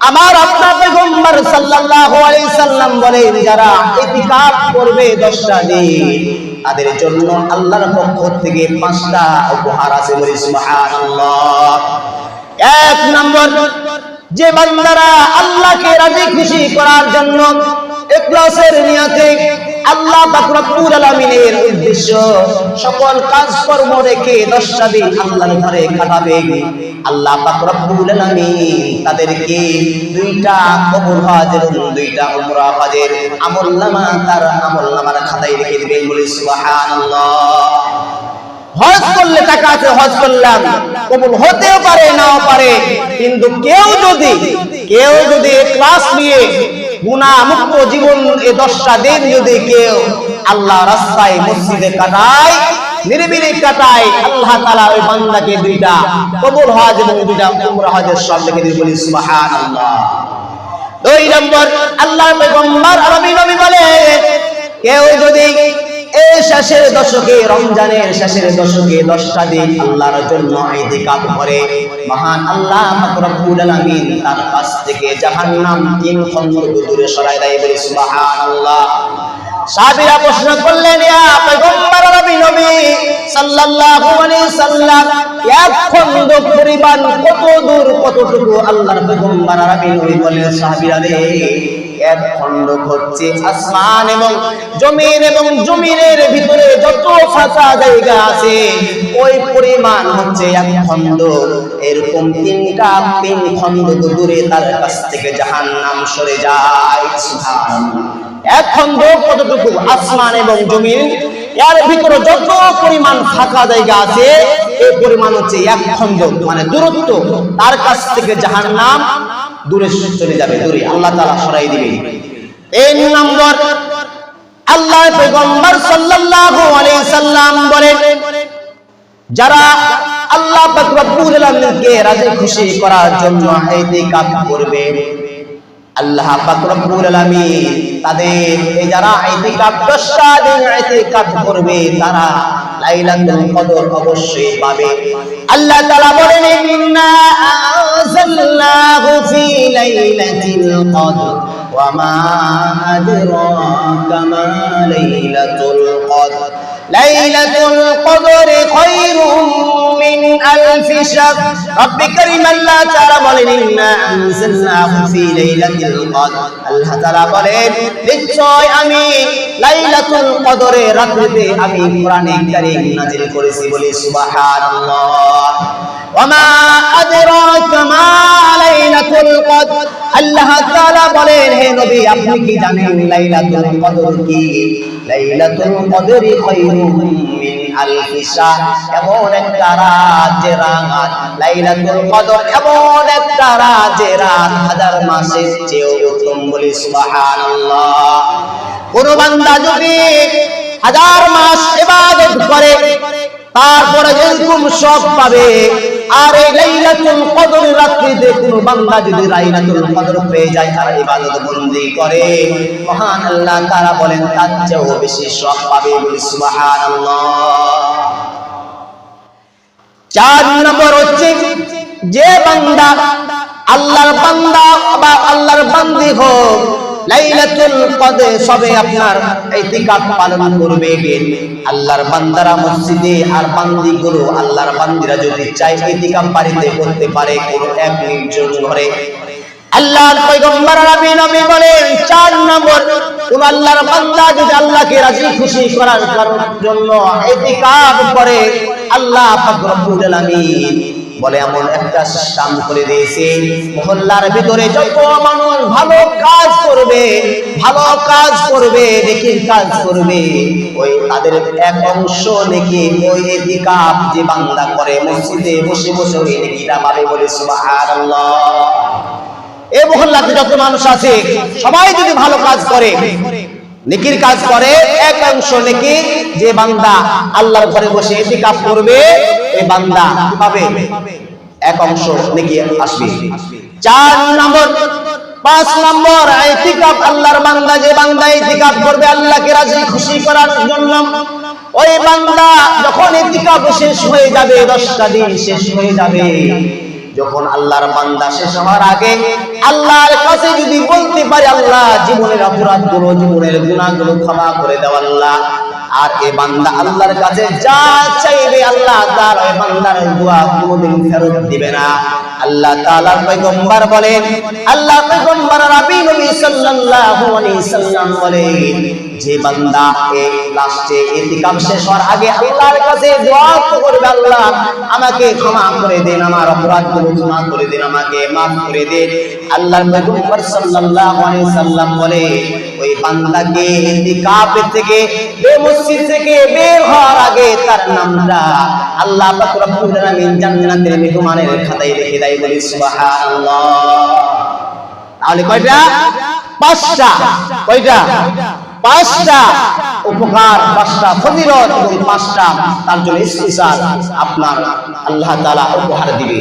আমার আপনার পয়গম্বর সাল্লাল্লাহু আলাইহি সাল্লাম বলেন যারা ইতিকাফ করবে 10টা দিন তাদের জন্য আল্লাহর পক্ষ থেকে 5টা উপহার আছে। বলি সুবহানাল্লাহ। এক নম্বর, যে বান্দারা আল্লাহকে রাজি খুশি করার জন্য ইখলাসের নিয়তে আল্লাহ পাক রব্বুল আলামিনের উদ্দেশ্য সকল কাজকর্ম রেখে 10টা দিন আল্লাহর ঘরে কাটাবে, আল্লাহ পাক রব্বুল আলামিন তাদেরকে 2টা কবর হজ এবং 2টা উমরা হজের আমলনামা তার আমলনামার খাতায় লিখে দিবেন। বলি সুবহানাল্লাহ। হজ করলে টাকা আছে, হজ করলাম, কবুল হতেও পারে নাও পারে, কিন্তু কেউ যদি ইখলাস নিয়ে গুনাহ মুক্ত জীবন এই 10টা দিন যদি কেউ আল্লাহ রাস্তায় মসজিদে কাটায়, নিরিবিলি কাটায়, আল্লাহ তাআলা ওই বান্দাকে 2টা কবুল হজ এবং 2টা উমরা হজের সব লিখে দিবেন। বলি সুবহানাল্লাহ। 2 নম্বর, আল্লাহর পয়গম্বর আরবি নবী বলে কেউ যদি এই শেষের দশকে, রমজানের শেষের দশকে 10টা দিন আল্লাহর জন্য ইতিকাফ করে, মহান আল্লাহ পাক রব্বুল আলামিন তার কাছ থেকে জাহান্নাম 3 খন্ড দূরে সরায় দেয়। বলি সুবহানাল্লাহ। সাহাবীরা প্রশ্ন করলেন, ইয়া পয়গম্বর আরবি নবী সাল্লাল্লাহু আলাইহি সাল্লাম, এক খন্ড পরিমাণ কত দূর, কতটুকু? আল্লাহর পয়গম্বর আরবি নবী বলেন, সাহাবীরা রে, এক খন্ড হচ্ছে আসমান এবং জমিন, এবং জমিনের ভিতরে যত ফাঁকা জায়গা আছে ওই পরিমাণ হচ্ছে এক খন্ড। এরকম 3 খন্ড দূরে তার কাছ থেকে জাহান্নাম সরে যায়। সুবহানাল্লাহ। এক খন্ড কতটুকু? আসমান এবং জমিন, এর ভিতরে যত পরিমাণ ফাঁকা জায়গা আছে এই পরিমাণ হচ্ছে এক খন্ড, মানে দূরত্ব। তার কাছ থেকে জাহান্নাম দূরে চলে যাবে, দূরে আল্লাহ তাআলা সরাই দিবে। 3 নম্বর, আল্লাহর পয়গম্বর সাল্লাল্লাহু আলাইহি সাল্লাম বলেন যারা আল্লাহ পাক রব্বুল আলামিনকে রাজি খুশি করার জন্য ইতিকাফ করবে, আল্লাহ পাক রব্বুল আলামিন তাদের এই যারা ইতিকাফ 10টা দিন ইতিকাফ করবে তারা লাইলাতুল কদর অবশ্যই পাবে। আল্লাহ তাআলা বলেন, ইন্না আনজালনাহু ফি লাইলাতিল কদর ওয়া মা আদরাকা মা লাইলাতুল কদর লাইলাতুল কদরি খায়রুম মিন আলফি শাহর। রব্বি কারীম আল্লাহ তাআলা বলেন, ইন্না আনজালনাহু ফি লাইলাতিল কদর, আল্লাহ তাআলা বলেন নিশ্চয় আমি লাইলাতুল কদরের রাতে আমি কোরআনে কারীম নাযিল করেছি। বলি সুবহানাল্লাহ। ওয়া মা আদরাকা মা লাইলাতুল কদর, আল্লাহ তাআলা বলেন হে নবী আপনি কি জানেন লাইলাতুল কদর কি? লাইলাতুল কদরি খায়রুম মিন আলফি শাহর, এমন একটা রাত যে রাত লাইলাতুল কদর, এমন একটা রাত যে রাত 1000 মাসের চেয়েও উত্তম। বলি সুবহানাল্লাহ। কোন বান্দা যদি 1000 মাস ইবাদত করে তারপরে এরকম সব পাবে, আর এই লাইলাতুল কদর রাতে কোন বান্দা যদি লাইলাতুল কদর পেয়ে যায় আর ইবাদত বন্দেগী করে, মহান আল্লাহ তাআলা বলেন তার চেয়েও বেশি সওয়াব পাবে। বলি সুবহানাল্লাহ। 4 নম্বর হচ্ছে যে বান্দা আল্লাহর বান্দা বা আল্লাহর বান্দি হোক, লাইলাতুল কদর সবে আপনার ইতিকাফ পালন করবে, আল্লাহর বান্দারা মসজিদে আর বান্দিগুলো আল্লাহর বান্দিরা যদি চায় ইতিকাফ বাড়িতে করতে পারে কোন এক নির্জন ঘরে। আল্লাহর পয়গম্বর আরবি নবী বলেন 4 নম্বর, কোন আল্লাহর বান্দা যদি আল্লাহকে রাজি খুশি করার জন্য ইতিকাফ করে, আল্লাহ পাক রব্বুল আলামিন বলে এমন একটা সিস্টেম করে দিয়েছে, মহল্লার ভিতরে যত মানুষ ভালো কাজ করবে নেকির কাজ করবে, ওই তাদের এক অংশ নেকি ওই ইতিকাফ যে বান্দা করে মসজিদে বসে বসে ওই নেকিটা পাবে। বলে সুবহানাল্লাহ। এই মহল্লাতে যত মানুষ আছে সবাই যদি ভালো কাজ করে, নেকির কাজ করে, এক অংশ নেকি যে বান্দা আল্লাহর ঘরে বসে ইতিকাফ করবে এই বান্দা পাবে, এক অংশ নেকি আসবে। 4 নম্বর, 5 নম্বর ইতিকাফ আল্লাহর বান্দা যে বান্দা ইতিকাফ করবে আল্লাহকে রাজি খুশি করার জন্য, ওই বান্দা যখন ইতিকাফ শেষ হয়ে যাবে, 10টা দিন শেষ হয়ে যাবে, যখন আল্লাহর বান্দা শেষ হওয়ার আগে আল্লাহর কাছে যদি বলতে পারে আল্লাহ জীবনের অপরাধগুলো জীবনের গুনাহগুলো ক্ষমা করে দাও আল্লাহ, আর এই বান্দা আল্লাহর কাছে যা চাইবে আল্লাহ তার ওই বান্দার দোয়া কোনোদিন ফেরত দিবে না। আল্লাহ তাআলার পয়গম্বর বলেন, আল্লাহ পয়গম্বর নবী সাল্লাল্লাহু আলাইহি সাল্লাম বলেন, যে বান্দা এই লাস্টে ইতিকাফ শেষ হওয়ার আগে আল্লাহর কাছে দোয়া করবে আল্লাহ আমাকে ক্ষমা করে দেন, আমার অপরাধগুলো ক্ষমা করে দেন, আমাকে maaf করে দেন, আল্লাহর পয়গম্বর সাল্লাল্লাহু আলাইহি সাল্লাম বলে ওই বান্দাকে ইতিকাফ থেকে মসজিদ থেকে বের হওয়ার আগে তার নামটা আল্লাহ পাক রব্বুল আলামিন জান্নাতের মেহমানের খাতায় লিখে দেয়। বলি সুবহানাল্লাহ। তাহলে কয়টা? পাঁচটা। কয়টা? পাঁচটা উপকার, পাঁচটা ফজিলত এবং পাঁচটা তার জন্য স্পেশাল আপনার আল্লাহ তাআলা উপহার দিবে।